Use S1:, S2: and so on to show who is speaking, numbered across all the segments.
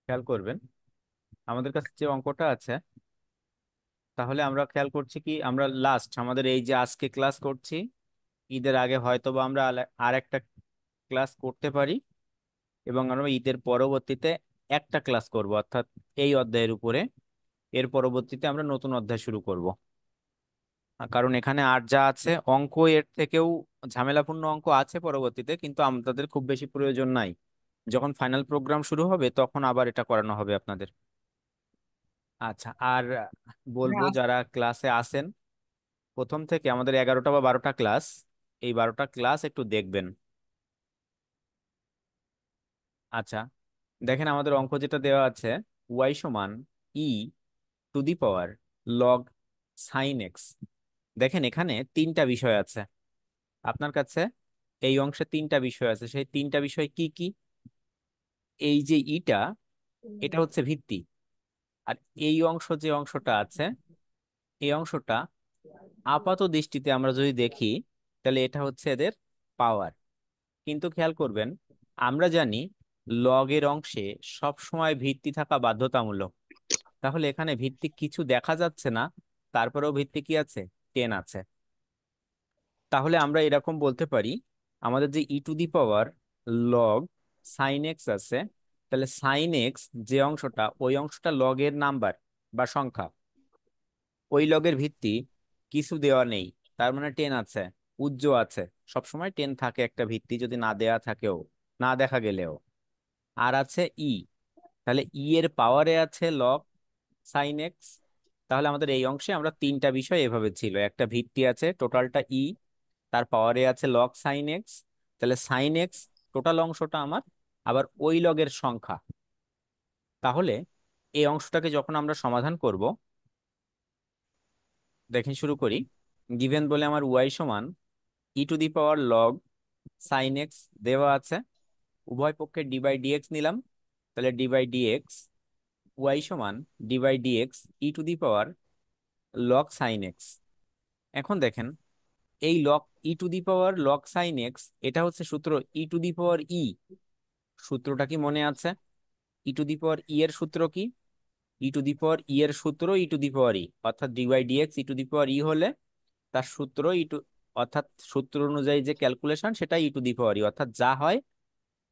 S1: খেয়াল করবেন আমাদের কাছে যে অঙ্কটা আছে, তাহলে আমরা খেয়াল করছি কি আমরা লাস্ট আমাদের এই যে আজকে ক্লাস করছি, ঈদের আগে হয়তো বা আমরা আর একটা ক্লাস করতে পারি, এবং আমরা ঈদের পরবর্তীতে একটা ক্লাস করব অর্থাৎ এই অধ্যায়ের উপরে। এর পরবর্তীতে আমরা নতুন অধ্যায় শুরু করব। কারণ এখানে আর যা আছে অঙ্ক এর থেকেও ঝামেলাপূর্ণ অঙ্ক আছে পরবর্তীতে, কিন্তু আমাদের খুব বেশি প্রয়োজন নাই। যখন ফাইনাল প্রোগ্রাম শুরু হবে তখন আবার এটা করানো হবে আপনাদের। আচ্ছা, আর বলবো
S2: হ্যাঁ,
S1: যারা ক্লাসে আসেন প্রথম থেকে, আমাদের 11টা বা 12টা ক্লাস, এই 12টা ক্লাস একটু দেখবেন। আচ্ছা, দেখেন আমাদের অঙ্ক যেটা দেওয়া আছে, ওয়াই সমান e to the power log sine X. দেখেন এখানে তিনটা বিষয় আছে আপনার কাছে, এই অংশে তিনটা বিষয় আছে। সেই তিনটা বিষয় কি কি? এই যে ইটা, এটা হচ্ছে ভিত্তি। আর এই অংশ যে অংশটা আছে, এই অংশটা আপাত দৃষ্টিতে আমরা যদি দেখি তাহলে এটা হচ্ছে এদের পাওয়ার। কিন্তু খেয়াল করবেন, আমরা জানি লগের অংশে সব সময় ভিত্তি থাকা বাধ্যতামূলক। তাহলে এখানে ভিত্তি কিছু দেখা যাচ্ছে না, তারপরেও ভিত্তি কি আছে? 10 আছে। তাহলে আমরা এরকম বলতে পারি, আমাদের যে e to the power log sine X আছে, তাহলে সাইন এক্স যে অংশটা, ওই অংশটা লগের নাম্বার বা সংখ্যা। ওই লগের ভিত্তি কিছু দেওয়া নেই, তার মানে 10 আছে, উজ্জ আছে। সবসময় 10 থাকে একটা ভিত্তি, যদি না দেয়া থাকেও, না দেখা গেলেও। আর আছে ই, তাহলে ই এর পাওয়ারে আছে লগ সাইন এক্স। তাহলে আমাদের এই অংশে আমরা তিনটা বিষয় এভাবে ছিল, একটা ভিত্তি আছে টোটালটা ই, তার পাওয়ারে আছে লগ সাইন এক্স। তাহলে সাইন এক্স টোটাল অংশটা আমার আবার ওই লগের সংখ্যা। তাহলে এই অংশটাকে যখন আমরা সমাধান করব, দেখেন শুরু করি। গিভেন বলে আমার ওয়াই সমান e to the power log sine X দেওয়া আছে, উভয় পক্ষে ডি বাই ডিএক্স নিলাম। তাহলে ডি বাই ডিএক্স ওয়াই সমান d by dx e to the power log sine x. এখন দেখেন এই log e to the power log sine X, এটা হচ্ছে সূত্র ই টু দি পাওয়ার ই। সূত্রটা কি মনে আছে? ই টু দি পাওয়ার ই এর সূত্র কি? ই টু দি পাওয়ার ই এর সূত্র e to the power e, অর্থাৎ d by dx e to the power e হলে তার সূত্র ই টু, অর্থাৎ সূত্র অনুযায়ী যে ক্যালকুলেশন সেটা ই টু দি পাওয়ার ই, অর্থাৎ যা হয়,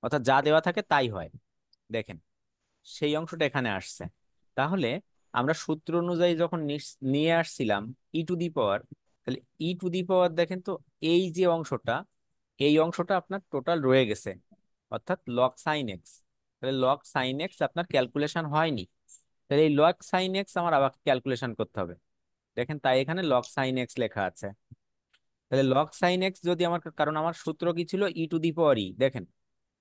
S1: অর্থাৎ যা দেওয়া থাকে তাই হয়। দেখেন সেই অংশটা এখানে আসছে। তাহলে আমরা সূত্র অনুযায়ী যখন নিয়ে আসছিলাম ই টু দি পাওয়ার, তাহলে ই টু দি পাওয়ার দেখেন তো, এই যে অংশটা, এই অংশটা আপনার টোটাল রয়ে গেছে, অর্থাৎ লগ সাইন এক্স। তাহলে লগ সাইন এক্স আপনার ক্যালকুলেশন হয়নি, তাহলে এই লগ সাইন এক্স আমার আবার ক্যালকুলেশন করতে হবে। দেখেন তাই এখানে লগ সাইন এক্স লেখা আছে। তাহলে লগ সাইন এক্স যদি আমার, কারণ আমার সূত্র কি ছিল? E to the power e. দেখেন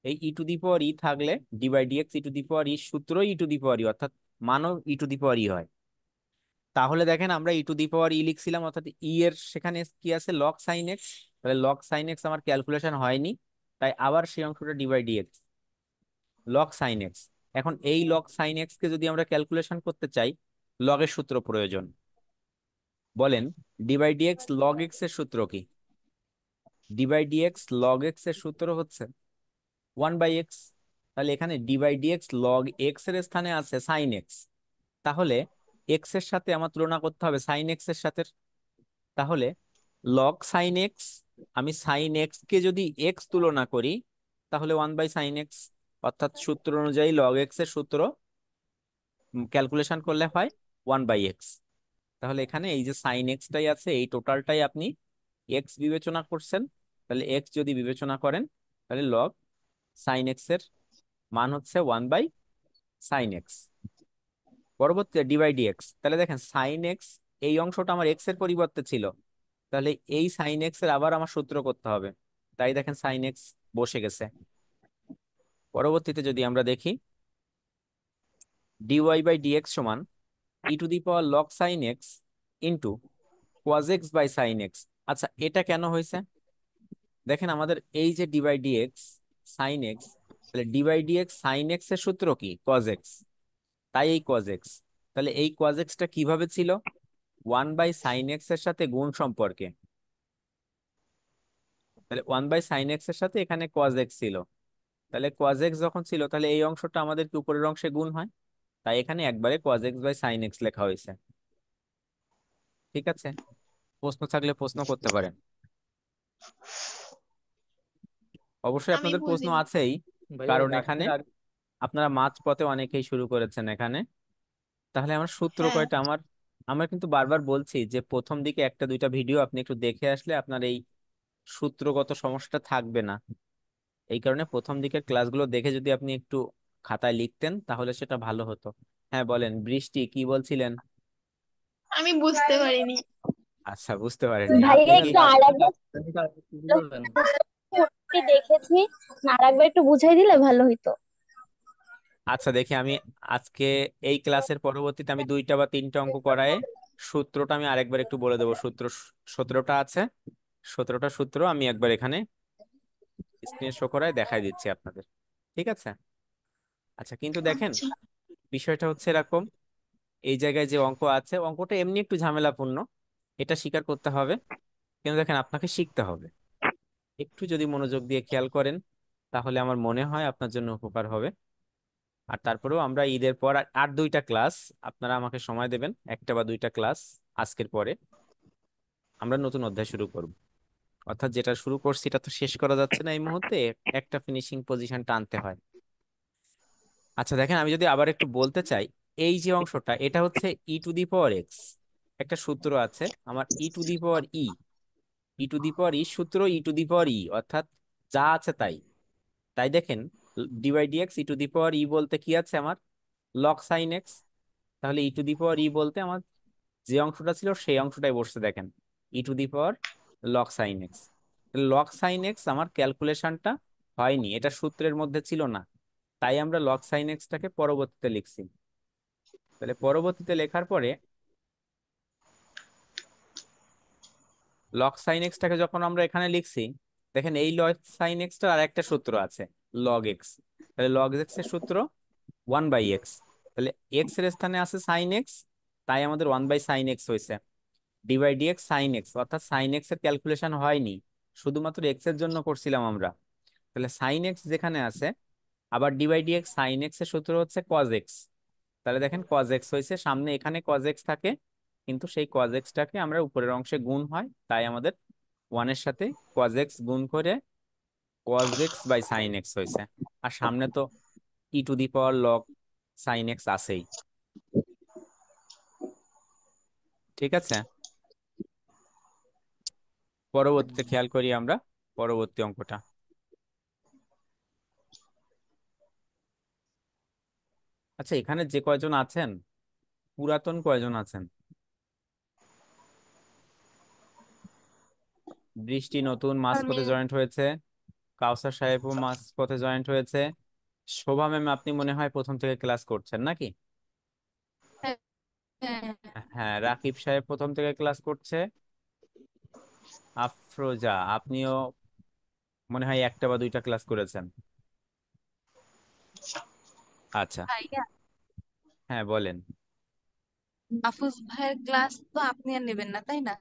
S1: এই e to the power e থাকলে d by dx e to the power e সূত্র e to the power e, অর্থাৎ মানও ই টু দি পাওয়ার ই হয়। তাহলে দেখেন আমরা ই টু দি পাওয়ার ই লিখছিলাম, অর্থাৎ ই এর সেখানে কি আছে? Log sine x. তাহলে লগ সাইন এক্স আমার ক্যালকুলেশন হয়নি, তাই আবার সেই অংশটা d by dx log sine x. এখন এই লগ সাইন এক্স কে যদি আমরা ক্যালকুলেশন করতে চাই, লগের সূত্র প্রয়োজন। বলেন d by dx log x এর সূত্র কি? D by dx log x এর সূত্র হচ্ছে 1/x। তাহলে এখানে d by dx log x এর স্থানে আছে সাইন এক্স। তাহলে এক্স এর সাথে আমার তুলনা করতে হবে সাইন এক্স এর সাথে। তাহলে লগ সাইন এক্স, আমি সাইন এক্স কে যদি এক্স তুলনা করি, তাহলে 1/sin এক্স, অর্থাৎ সূত্র অনুযায়ী লগ এক্স এর সূত্র ক্যালকুলেশন করলে হয় 1/x। তাহলে এখানে এই যে সাইন এক্সটাই আছে, এই টোটালটাই আপনি এক্স বিবেচনা করছেন। তাহলে এক্স যদি বিবেচনা করেন, তাহলে লগ সাইন এক্স এর মান হচ্ছে 1/sin এক্স। পরবর্তীতে ডি বাই ডিএক্স, তাহলে দেখেন সাইন এক্স, এই অংশটা আমার এক্স এর পরিবর্তে ছিল, তাহলে এই সাইন এক্স এর আবার আমার সূত্র করতে হবে। তাই দেখেন সাইন এক্স বসে গেছে। পরবর্তীতে যদি আমরা দেখি, ডিওয়াই বাই ডিএক্স সমান e to the power log sine X into cos X by sine X. আচ্ছা, এটা কেন হয়েছে? দেখেন আমাদের এই যে d by dx sine x, তাহলে d by dx sine x এর সূত্র কি? Cos X. তাই এই কজ এক্স। তাহলে এই কজ এক্সটা কিভাবে ছিল? 1/sin এক্স এর সাথে গুণ সম্পর্কে। তাহলে 1/sin এক্স এর সাথে এখানে কজ এক্স ছিল, তাহলে cos x যখন ছিল, তাহলে এই অংশটা আমাদের কি উপরের অংশে গুণ হয়, তাই এখানে একবারে cos x by sin x লেখা হয়েছে। ঠিক আছে, প্রশ্ন থাকলে প্রশ্ন করতে পারেন। অবশ্যই
S2: আমি
S1: আপনাদের প্রশ্ন
S2: বুঝিনি।
S1: আছেই,
S3: ভাইয়া
S1: কারণ এখানে
S3: রাখের আগে।
S1: আপনারা মাঝপথে অনেকেই শুরু করেছেন এখানে। তাহলে আমার সূত্র
S2: হ্যাঁ,
S1: কয়টা? আমরা কিন্তু বারবার বলছি যে প্রথম দিকে একটা দুইটা ভিডিও আপনি একটু দেখে আসলে আপনার এই সূত্রগত সমস্যাটা থাকবে না। এই কারণে প্রথম দিকের ক্লাসগুলো দেখে যদি আপনি একটু খাতায় লিখতেন তাহলে সেটা ভালো হতো। হ্যাঁ বলেন, বৃষ্টি কি বলছিলেন?
S2: আমি বুঝতে পারিনি।
S1: আচ্ছা, বুঝতে পারেননি আপনি
S4: ভাইয়া
S1: কি?
S4: একটু আর একবার
S3: বুঝাবেন।
S4: দেখেছি, আর একবার একটু বুঝাই দিলে ভালো হইতো।
S1: আচ্ছা দেখি আমি আজকে এই ক্লাসের পরবর্তীতে আমি দুইটা বা তিনটা অঙ্ক করায় সূত্রটা আমি আরেকবার একটু বলে দেবো। সূত্র 17টা আছে, 17টা সূত্র আমি একবার এখানে স্ক্রিন শো করায় দেখাই দিচ্ছি আপনাদের। ঠিক আছে। আচ্ছা কিন্তু দেখেন,
S2: আচ্ছা।
S1: বিষয়টা হচ্ছে এরকম, এই জায়গায় যে অঙ্ক আছে অঙ্কটা এমনি একটু ঝামেলাপূর্ণ, এটা স্বীকার করতে হবে। কিন্তু দেখেন আপনাকে শিখতে হবে। একটু যদি মনোযোগ দিয়ে খেয়াল করেন তাহলে আমার মনে হয় আপনার জন্য উপকার হবে। আর তারপরেও আমরা ঈদের পর আর দুইটা ক্লাস, আপনারা আমাকে সময় দেবেন, একটা বা দুইটা ক্লাস আজকের পরে আমরা নতুন অধ্যায় শুরু করব। অর্থাৎ যেটা শুরু করছি এটা তো শেষ করা যাচ্ছে না এই মুহূর্তে, একটা ফিনিশিং পজিশন টানতে হয়। আচ্ছা দেখেন, আমি যদি আবার একটু বলতে চাই, এই যে অংশটা এটা হচ্ছে ই টু দি পাওয়ার এক্স। একটা সূত্র আছে আমার ই to the power E, E to the power e সূত্র e to the power e, অর্থাৎ যা আছে তাই। তাই দেখেন, d by d X e to the power e বলতে কি আছে আমার, লগ সাইন এক্স। তাহলে ই টু দি পাওয়ার ই বলতে আমার যে অংশটা ছিল সেই অংশটাই বসছে দেখেন, e to the power log sine X. Log sine x আমার ক্যালকুলেশনটা হয়নি, এটা সূত্রের মধ্যে ছিল না, তাই আমরা লগ সাইন এক্সটাকে পরবর্তীতে লিখছি। তাহলে পরবর্তীতে লেখার পরে লগ সাইন এক্সটাকে যখন আমরা এখানে লিখছি, দেখেন এই লগ সাইন এক্সটার আর একটা সূত্র আছে, লগ এক্স। তাহলে লগ এক্স এর সূত্র 1/x। তাহলে এক্স এর স্থানে আছে সাইন এক্স, তাই আমাদের 1/sin x হয়েছে। ডি/dx সাইন এক্স, অর্থাৎ সাইন এক্স এর ক্যালকুলেশন হয়নি, শুধুমাত্র এক্স এর জন্য করছিলাম আমরা। তাহলে সাইন এক্স যেখানে আছে, আবার ডি/dx সাইন এক্স এর সূত্র হচ্ছে কজ এক্স। তাহলে দেখেন কজ এক্স হয়েছে, সামনে এখানে কজ এক্স থাকে, কিন্তু সেই কজ এক্সটাকে আমরা উপরের অংশে গুণ হয়, তাই আমাদের ওয়ানের সাথে কজ এক্স গুণ করে cos X by sine X হয়েছে। আর সামনে তো e to the power log sine X আছেই। ঠিক আছে, পরবর্তীতে খেয়াল করি আমরা পরবর্তী অঙ্কটা। আচ্ছা এখানে যে কয়জন আছেন, পুরাতন কয়জন আছেন? বৃষ্টি নতুন
S2: আমি
S1: মাঝপথে জয়েন্ট হয়েছে, কাউসার সাহেবও মাঝপথে জয়েন্ট হয়েছে, শোভা ম্যাম আপনি মনে হয় প্রথম থেকে ক্লাস করছেন নাকি?
S2: হ্যাঁ, হ্যাঁ,
S1: হ্যাঁ, রাকিব সাহেব প্রথম থেকে ক্লাস করছে, আফরোজা আপনিও মনে হয় একটা বা দুইটা ক্লাস করেছেন। আচ্ছা,
S2: ভাইয়া,
S1: হ্যাঁ বলেন।
S2: মাহফুজ ভাইয়ের ক্লাস তো আপনি আর নেবেন না, তাই না?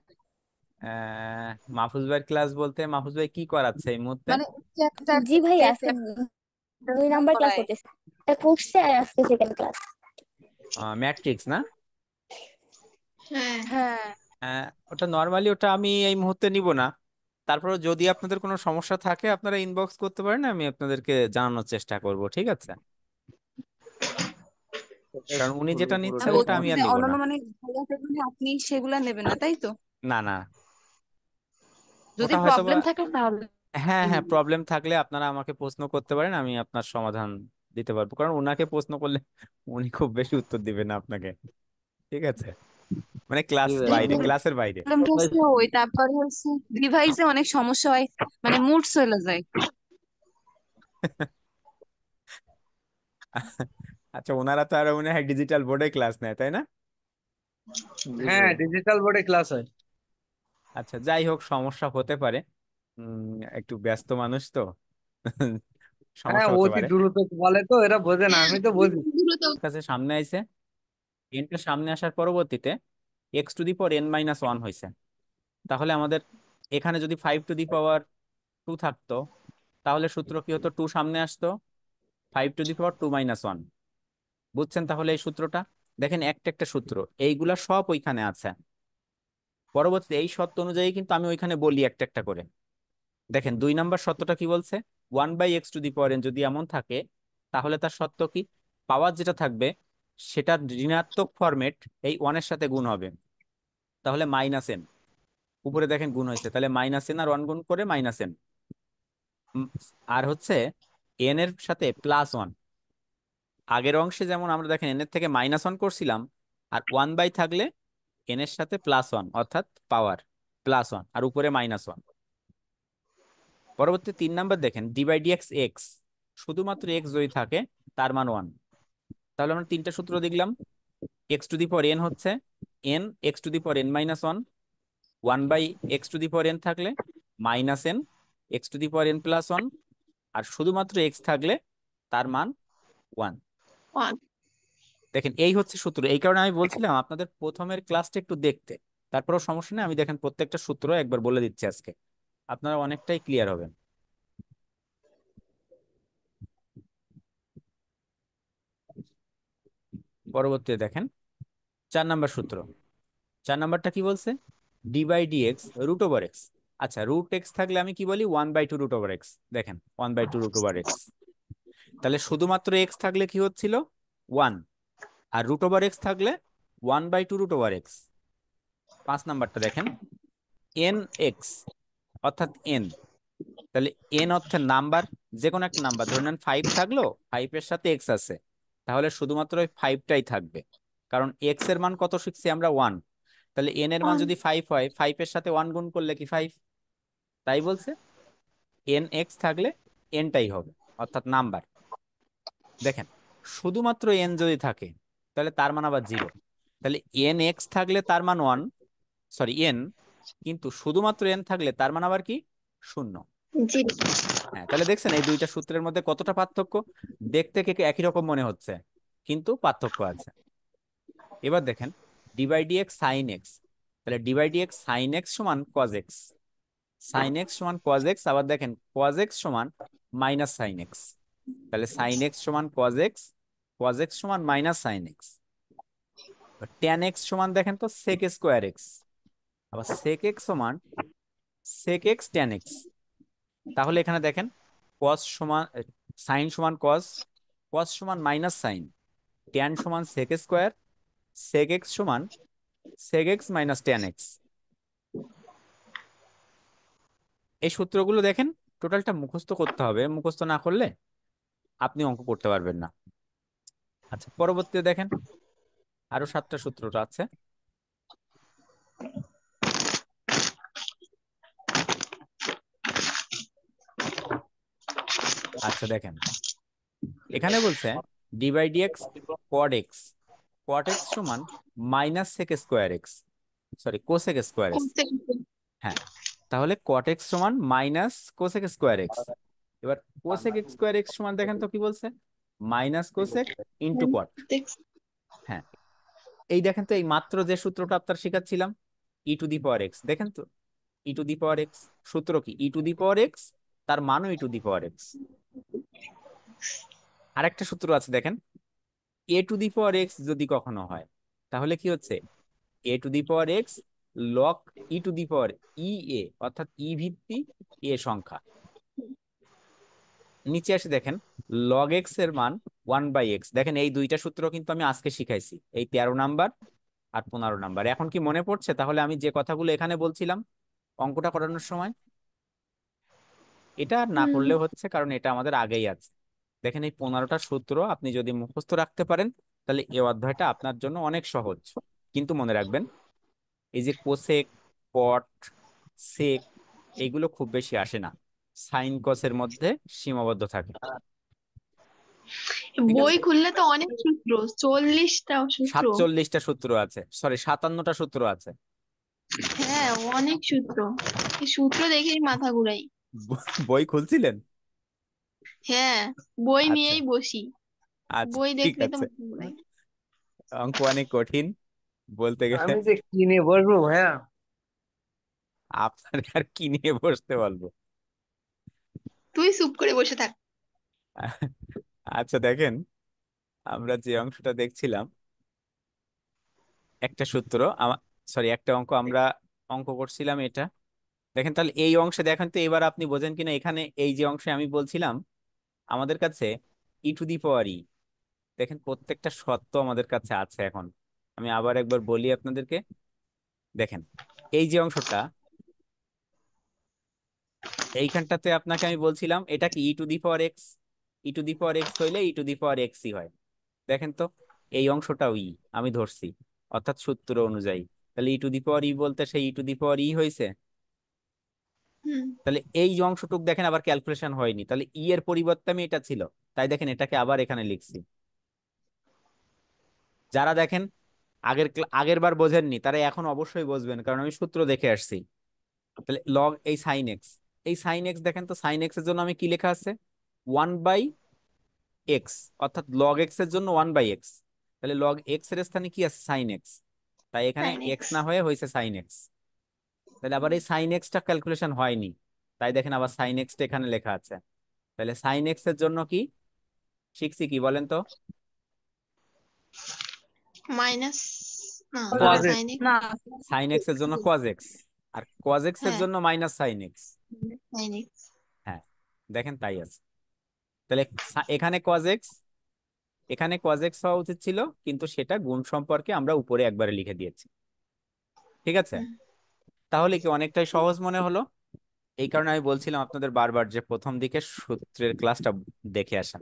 S1: মাহফুজ ভাইয়ের ক্লাস বলতে মাহফুজ ভাই কি করাচ্ছে এই মুহূর্তে?
S2: মানে চ্যাপ্টার
S4: জি ভাই,
S2: যে
S4: আজকে
S2: চ্যাপ্টার
S4: 2 নাম্বার ক্লাস
S2: করায়।
S4: করতেছে, এটা করছে আর আজকে সেকেন্ড ক্লাস।
S1: ম্যাট্রিক্স না?
S2: হ্যাঁ, হ্যাঁ।
S1: ওটা নর্মালি ওটা আমি এই মুহূর্তে নিব না, তারপরে যদি আপনাদের কোনো সমস্যা থাকে আপনারা ইনবক্স করতে পারেন, আমি আপনাদেরকে জানানোর চেষ্টা করব। ঠিক আছে, কারণ উনি যেটা নিচ্ছে
S2: আর
S1: ওটা
S2: বলছি
S1: আমি আর
S2: যে
S1: নিব না।
S2: অন্যান্য মানে ভাইয়া যেগুলো আপনি সেগুলা নেবেন না, তাই তো?
S1: না না,
S2: যদি
S1: ওটা হয়তো বা,
S2: প্রবলেম থাকে তাহলে
S1: হ্যাঁ হ্যাঁ
S2: নেবেন।
S1: প্রবলেম থাকলে আপনারা আমাকে প্রশ্ন করতে পারেন, আমি আপনার সমাধান দিতে পারবো, কারণ ওনাকে প্রশ্ন করলে উনি খুব বেশি উত্তর দিবেন না আপনাকে। ঠিক আছে, মানে ক্লাস
S3: জি ভাই
S2: এই
S1: বাইরে,
S3: আপনি
S1: ক্লাসের বাইরে।
S2: প্রবলেমটা হচ্ছে ওই, তারপরে হচ্ছে রিভাইজে অনেক সমস্যা হয়, মানে মুড চলে যায়।
S1: আচ্ছা, ওনারা তো আর মনে হয় ডিজিটাল বোর্ডে ক্লাস নেয় তাই না?
S3: জি
S5: হ্যাঁ,
S3: ভাই।
S5: ডিজিটাল বোর্ডে ক্লাস হয়।
S1: আচ্ছা যাই হোক, সমস্যা হতে পারে, একটু ব্যস্ত মানুষ তো
S5: হ্যাঁ,
S1: সমস্যা হতে
S5: অতি
S1: পারে।
S5: দ্রুত বলে তো, এরা বোঝে না,
S2: হ্যাঁ,
S5: আমি তো বুঝি।
S1: কাছে সামনে আইছে, এনটা সামনে আসার পরবর্তীতে x⁴n - 1 হয়েছে। তাহলে আমাদের এখানে যদি 5⁴ থাকতো, তাহলে সূত্র কি হতো, 2 সামনে আসতো, 5⁻2 - 1। বুঝছেন তাহলে এই সূত্রটা? দেখেন একটা একটা সূত্র, এইগুলা সব ওইখানে আছে। পরবর্তীতে এই শর্ত অনুযায়ী কিন্তু আমি ওইখানে বলি একটা একটা করে। দেখেন 2 নম্বর শর্তটা কি বলছে, 1/x⁴n যদি এমন থাকে, তাহলে তার শর্ত কি, পাওয়ার যেটা থাকবে সেটা ঋণাত্মক ফরম্যাট এই 1-এর সাথে গুণ হবে, তাহলে -n। উপরে দেখেন গুণ হয়েছে, তাহলে -n আর 1 গুণ করে -n। আর হচ্ছে n এর সাথে +1। আগের অংশে যেমন আমরা দেখেন n এর থেকে -1 করছিলাম, আর 1 থাকলে n এর সাথে +1, অর্থাৎ পাওয়ার +1 আর উপরে -1। পরবর্তী 3 নম্বর দেখেন d/dx x, শুধুমাত্র x যদি থাকে তার মান 1। তাহলে আমরা তিনটা সূত্র দেখলাম, x⁴n হচ্ছে n x⁴n-1, 1/x⁴n থাকলে -n x⁴n+1, আর শুধুমাত্র x থাকলে তার মান 1।
S2: One.
S1: দেখেন এই হচ্ছে সূত্র। এই কারণে আমি বলছিলাম আপনাদের প্রথমের ক্লাসটা একটু দেখতে, তারপরেও সমস্যা নেই, আমি দেখেন প্রত্যেকটা সূত্র একবার বলে দিচ্ছি আজকে, আপনারা অনেকটাই ক্লিয়ার হবেন। পরবর্তীতে দেখেন 4 নম্বর সূত্র। 4 নম্বরটা কি বলছে, d/dx √x। আচ্ছা, √x থাকলে আমি কি বলি, 1/2 √x। দেখেন 1/2 √x, তাহলে শুধুমাত্র x থাকলে কি হচ্ছিল, 1, আর √x থাকলে 1/2 √x। 5 নম্বরটা দেখেন nx, অর্থাৎ n, তাহলে n অর্থের নাম্বার, যে কোনো একটা নাম্বার, ধরে নেন 5 থাকলো, 5-এর সাথে x আছে, তাহলে শুধুমাত্র ওই 5টাই থাকবে, কারণ x এর মান কত শিখছি আমরা, 1। তাহলে n এর মান
S2: One.
S1: যদি 5 হয়, 5-এর সাথে 1 গুণ করলে কি 5, তাই বলছে nx থাকলে nটাই হবে, অর্থাৎ নাম্বার। দেখেন শুধুমাত্র n যদি থাকে তাহলে তার মান আবার 0, তাহলে nx থাকলে তার মান 1, সরি n, কিন্তু শুধুমাত্র n থাকলে তার মান আবার কি, 0।
S2: Zero.
S1: হ্যাঁ, তাহলে দেখছেন এই দুইটা সূত্রের মধ্যে কতটা পার্থক্য, দেখতে কে একই রকম মনে হচ্ছে, কিন্তু পার্থক্য আছে। এবার দেখেন d/dx sin x, তাহলে d/dx sin x সমান cos x, sin x সমান cos x, আবার দেখেন cos x সমান -sin x, তাহলে sin x সমান cos x, cos x সমান -sin x। tan x সমান দেখেন তো sec² x, আবার sec x সমান sec x tan x। তাহলে এখানে দেখেন cos সমান sin সমান cos, cos সমান -sin, tan সমান sec², sec x সমান sec x tan x। এই সূত্রগুলো দেখেন টোটালটা মুখস্থ করতে হবে, মুখস্থ না করলে আপনি অঙ্ক করতে পারবেন না। আচ্ছা, পরবর্তীতে দেখেন আরো 7টা সূত্রটা আছে। আচ্ছা দেখেন এখানে বলছে d/dx cot x, cot x সমান -sec²x, সরি cosec²x।
S2: Consecutive.
S1: হ্যাঁ, তাহলে cot x সমান -cosec²x। এবার cosec² x সমান দেখেন তো কি বলছে, -cosec into
S2: And
S1: cot।
S2: six.
S1: হ্যাঁ, এই দেখেন তো এই মাত্র যে সূত্রটা আপনার শিখাচ্ছিলাম, e⁻x, দেখেন তো e⁻x সূত্র কি, e⁻x তার মানও e⁻x। আরেকটা সূত্র আছে দেখেন, a⁻x যদি কখনো হয়, তাহলে কি হচ্ছে, a⁻x log e⁻ অর্থাৎ ই ভিত্তি এ সংখ্যা। নিচে আসে দেখেন log x এর মান 1/x। দেখেন এই দুইটা সূত্র কিন্তু আমি আজকে শিখাইছি, এই 13 নাম্বার আর 15 নাম্বার। এখন কি মনে পড়ছে তাহলে আমি যে কথাগুলো এখানে বলছিলাম অঙ্কটা করানোর সময়? এটা আর না
S2: Hmm.
S1: করলেও হচ্ছে, কারণ এটা আমাদের আগেই আছে। দেখেন এই 15টা সূত্র আপনি যদি মুখস্থ রাখতে পারেন, তাহলে এই অধ্যায়টা আপনার জন্য অনেক সহজ। কিন্তু মনে রাখবেন, এই যে কোসেক, কট, সেক, এইগুলো খুব বেশি আসে না, সাইন কসের মধ্যে সীমাবদ্ধ থাকে। ঠিক
S2: বই
S1: আছে,
S2: খুললে তো অনেক সূত্র, 40টা সূত্র।
S1: 47টা সূত্র আছে, সরি 57টা সূত্র আছে।
S2: হ্যাঁ, অনেক সূত্র। এই সূত্র দেখেই মাথা ঘুরাই।
S1: বই খুলছিলেন?
S2: হ্যাঁ, বই
S1: আচ্ছা
S2: নিয়েই বসি।
S1: আচ্ছা,
S2: বই
S1: ঠিক
S2: দেখলেই তো
S1: আছে।
S2: মাথা ঘুরাই।
S1: অঙ্ক অনেক কঠিন বলতে গেলে।
S5: আমি যে কি নিয়ে বসবো ভাইয়া।
S1: আপনার আর কি নিয়ে বসতে বলবো?
S2: তুই চুপ করে বসে থাক।
S1: আচ্ছা দেখেন, আমরা যে অংশটা দেখছিলাম, একটা সূত্র, সরি একটা অঙ্ক আমরা অঙ্ক করছিলাম এটা। দেখেন তাহলে এই অংশে দেখেন তো এবার আপনি বোঝেন কিনা, এখানে এই যে অংশে আমি বলছিলাম আমাদের কাছে e⁻e, দেখেন প্রত্যেকটা সত্য আমাদের কাছে আছে এখন। আমি আবার একবার বলি আপনাদেরকে, দেখেন এই যে অংশটা, এইখানটাতে আপনাকে আমি বলছিলাম এটা কি e⁻x, e⁻x হইলে e⁻x হয়। দেখেন তো এই অংশটাও আমি ধরছি, অর্থাৎ সূত্র অনুযায়ী। তাহলে e⁻e বলতে সেই e⁻e হয়েছে।
S2: হুম।
S1: তাহলে এই যে অংশটুক দেখেন আবার ক্যালকুলেশন হয়নি, তাহলে এর পরিবর্তে আমি এটা ছিল, তাই দেখেন এটাকে আবার এখানে লিখছি। যারা দেখেন আগের বার বোঝেননি তারা এখন অবশ্যই বুঝবেন, কারণ আমি সূত্র দেখে আসছি। তাহলে লগ এই সাইন এক্স, এই সাইন এক্স দেখেন তো সাইন এক্স এর জন্য আমি কি লেখা আছে, 1/x, অর্থাৎ লগ এক্স এর জন্য 1/x। তাহলে লগ এক্স এর স্থানে কি আছে, সাইন এক্স, তাই এখানে
S2: sin x।
S1: এক্স না হয়ে হয়েছে সাইন এক্স। তাহলে আবার এই সাইন এক্সটা ক্যালকুলেশন হয়নি, তাই দেখেন আবার সাইন এক্সটা এখানে লেখা আছে। তাহলে সাইন এক্স এর জন্য কি শিখছি, কি বলেন তো?
S2: মাইনাস, না
S1: না,
S5: cos x।
S2: sin x।
S4: না,
S1: সাইন এক্স এর জন্য কজ এক্স, আর কজ এক্স এর
S2: হ্যাঁ,
S1: জন্য minus sine x.
S2: sin x।
S1: হ্যাঁ, দেখেন তাই আছে। তাহলে এখানে কজ এক্স, এখানে কজ এক্স হওয়া উচিত ছিল, কিন্তু সেটা গুণ সম্পর্কে আমরা উপরে একবারে লিখে দিয়েছি। ঠিক আছে,
S2: হুম।
S1: তাহলে কি অনেকটাই সহজ মনে হলো। এই কারণে আমি বলছিলাম আপনাদের বারবার যে প্রথম দিকে সূত্রের ক্লাসটা দেখে আসা।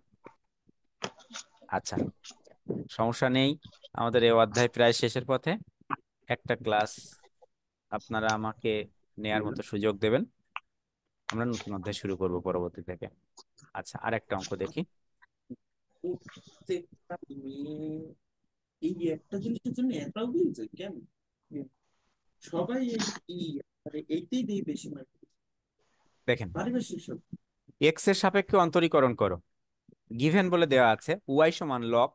S1: আচ্ছা, সমস্যা নেই, আমাদের এই অধ্যায় প্রায় শেষের পথে। একটা ক্লাস আপনারা আমাকে নেয়ার মতো সুযোগ দেবেন, আমরা নতুন অধ্যায় শুরু করব পরবর্তী থেকে। আচ্ছা, আর একটা অঙ্ক দেখি। প্রত্যেকটা মেয়ে এই একটা জিনিসের জন্য এত বলছে কেন, সবাই এইটাই দিয়ে বেশি মার্ক। দেখেন এক্স এর সাপেক্ষে অন্তরীকরণ করো, গিভেন বলে দেওয়া আছে ওয়াই সমান লগ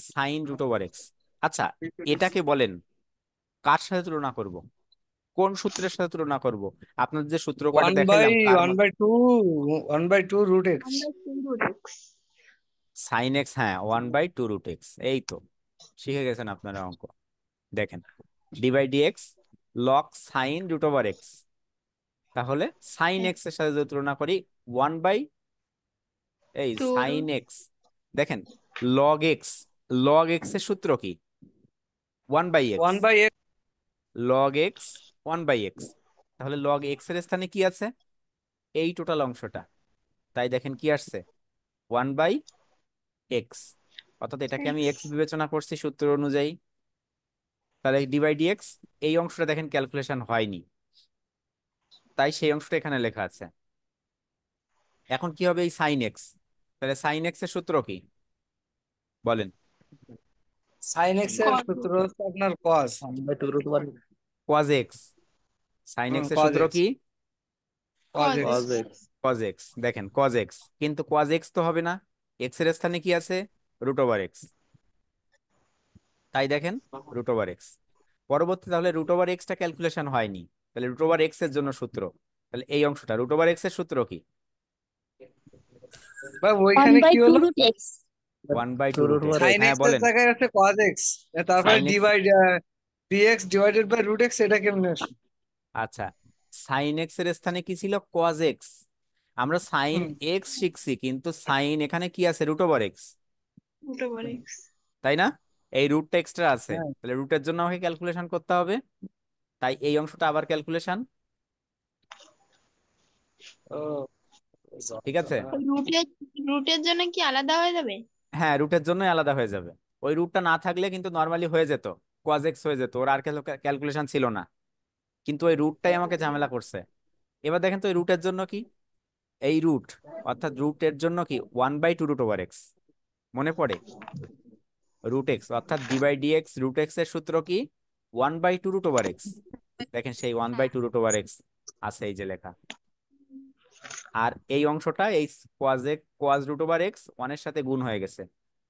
S1: sin√(x)। আচ্ছা, এটাকে বলেন কার সাথে তুলনা করব, কোন সূত্রের সাথে তুলনা করব? আপনাদের যে সূত্র কয়টা
S5: ওয়ান বাই
S1: দেখাইলাম তার
S5: ওয়ান
S1: মধ্যে
S5: বাই টু 1/2 √x।
S2: আমরা 2√x।
S1: সাইন এক্স, হ্যাঁ 1/2 √x, এই তো শিখে গেছেন আপনারা অঙ্ক। দেখেন d/dx লগ sin√(x), তাহলে সাইন এক্স এর সাথে যদি তুলনা করি 1 বাই এই
S2: 2
S1: সাইন এক্স, দেখেন লগ এক্স, লগ এক্স এর সূত্র কি, 1/x,
S5: 1/x।
S1: Log x 1/x। তাহলে লগ এক্স এর স্থানে কি আছে, এই টোটাল অংশটা, তাই দেখেন কি আসছে 1/x, অর্থাৎ এটাকে আমি এক্স বিবেচনা করছি সূত্র অনুযায়ী। তাহলে d/dx এই অংশটা দেখেন ক্যালকুলেশন হয়নি, তাই সেই অংশটা এখানে লেখা আছে। এখন কি হবে এই সাইন এক্স, তাহলে সাইন এক্স এর সূত্র কি বলেন?
S5: sin x এর সূত্র হচ্ছে আপনার cos।
S3: 1/2
S1: cos x, sine x এর
S5: cos
S1: সূত্র
S5: x।
S1: কি,
S5: cos x।
S3: cos x।
S1: Cos x. দেখেন কজ এক্স, কিন্তু কজ এক্স তো হবে না, এক্স এর স্থানে কি আছে, √(x), তাই দেখেন √(x) পরবর্তী, তাহলে √(x) টা ক্যালকুলেশন হয়নি, তাহলে √(x) এর জন্য সূত্র, তাহলে এই অংশটা √(x) এর সূত্র কি,
S5: ভাই
S4: ওয়ান
S5: ওইখানে
S4: বাই
S5: কি
S4: টু
S5: হলো,
S4: রুট এক্স
S1: 1/2 √x।
S5: sin
S1: হ্যাঁ
S5: x এর
S1: বলেন,
S5: জায়গায় আছে cos x, তারপরে
S1: সাইন এক্স,
S5: dx/√x, এটা কেমনে আসলো?
S1: আচ্ছা সাইন এক্স এর স্থানে কি ছিল, কজ এক্স। আমরা সাইন
S5: হুম।
S1: এক্স শিখছি, কিন্তু সাইন এখানে কি আছে, √(x),
S2: √x।
S1: তাই না? এই রুটটা এক্সট্রা আছে,
S5: হ্যাঁ।
S1: তাহলে রুটের জন্য আমাকে ক্যালকুলেশন করতে হবে, তাই এই অংশটা আবার ক্যালকুলেশন।
S5: ও
S1: ঠিক আছে,
S2: রুটের রুটের জন্য কি আলাদা হয়ে যাবে?
S1: হ্যাঁ রুটের জন্য আলাদা হয়ে যাবে। ওই রুটটা না থাকলে কিন্তু নর্মালি হয়ে যেত, কজ এক্স হয়ে যেত, ওর আর ক্যালকুলেশন ছিল না, কিন্তু ওই রুটটাই আমাকে ঝামেলা করছে। এবার দেখেন তো এই রুটের জন্য কি, এই রুট, অর্থাৎ রুটের জন্য কি 1/2 √x, মনে পড়ে √x, অর্থাৎ d/dx √x এর সূত্র কি, 1/2 √x। দেখেন সেই 1/2 আছে এই যে লেখা। আর এই অংশটা এই cos√x 1 এর সাথে গুণ হয়ে গেছে,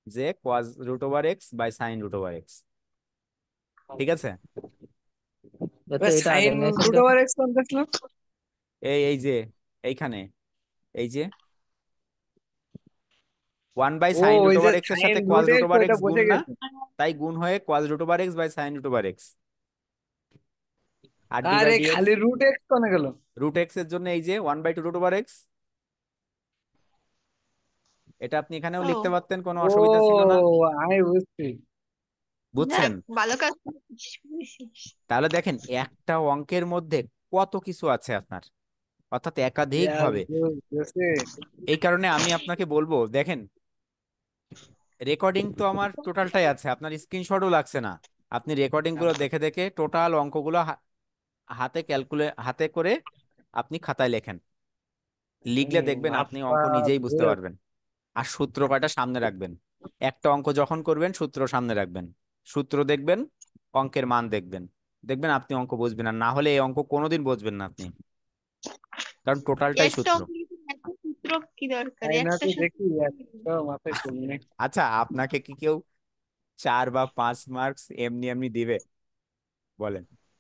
S1: যে cos√x বাই sin√x। ঠিক আছে,
S3: তো এটা
S5: sin
S3: আগের ম্যাচে
S5: √x কোন দেখলাম?
S1: এই এই যে এইখানে, এই যে ওয়ান বাই
S5: ও
S1: সাইন রুট
S5: ওই যে
S1: ওভার এক্স এর
S5: সাইন
S1: সাথে cos
S5: root
S1: root
S5: x
S1: over
S5: ওইটা
S1: এক্স গুণ
S5: বুঝে
S1: না,
S5: গেছে।
S1: তাই গুণ হয়ে cos root over x by sine root over x. আর ডি বাই
S5: আরে
S1: ডিএক্স,
S5: খালি রুট এক্স কোনে গেল?
S1: রুট এক্স এর জন্য এই যে 1/2 রুট ওভার এক্স, এটা আপনি এখানেও
S2: ও
S1: লিখতে পারতেন, কোনো
S5: ও
S1: অসুবিধা ছিল না।
S5: আমি বুঝছি।
S1: বুঝছেন?
S2: যাক, ভালো কাজ করেছিস।
S1: তাহলে দেখেন একটা অঙ্কের মধ্যে কত কিছু আছে আপনার, অর্থাৎ একাধিক
S5: ইয়াস
S1: ভাবে।
S5: বুঝছি।
S1: এই কারণে আমি আপনাকে বলবো, দেখেন রেকর্ডিং তো আমার টোটালটাই আছে, আপনার স্ক্রিনশটও লাগছে না। আপনি রেকর্ডিং গুলো দেখে দেখে টোটাল অঙ্কগুলো হাতে করে আপনি খাতায় লেখেন, লিখলে দেখবেন আপনি
S5: আচ্ছা
S1: অঙ্ক নিজেই বুঝতে
S5: বেশ।
S1: পারবেন। আর সূত্র কয়টা সামনে রাখবেন, একটা অঙ্ক যখন করবেন সূত্র সামনে রাখবেন, সূত্র দেখবেন, অঙ্কের মান দেখবেন, দেখবেন আপনি অঙ্ক বুঝবেন। আর না হলে এই অঙ্ক কোনোদিন বুঝবেন না আপনি, কারণ টোটালটাই
S2: একটা
S1: সূত্র।
S2: অঙ্কে এত সূত্র কি দরকার,
S5: তাই না
S2: একটা
S5: তো
S2: সূত্র
S5: দেখি একটা মাথায় শুনি।
S1: আচ্ছা, আপনাকে কি কেউ 4 বা 5 মার্কস এমনি এমনি দিবে বলেন?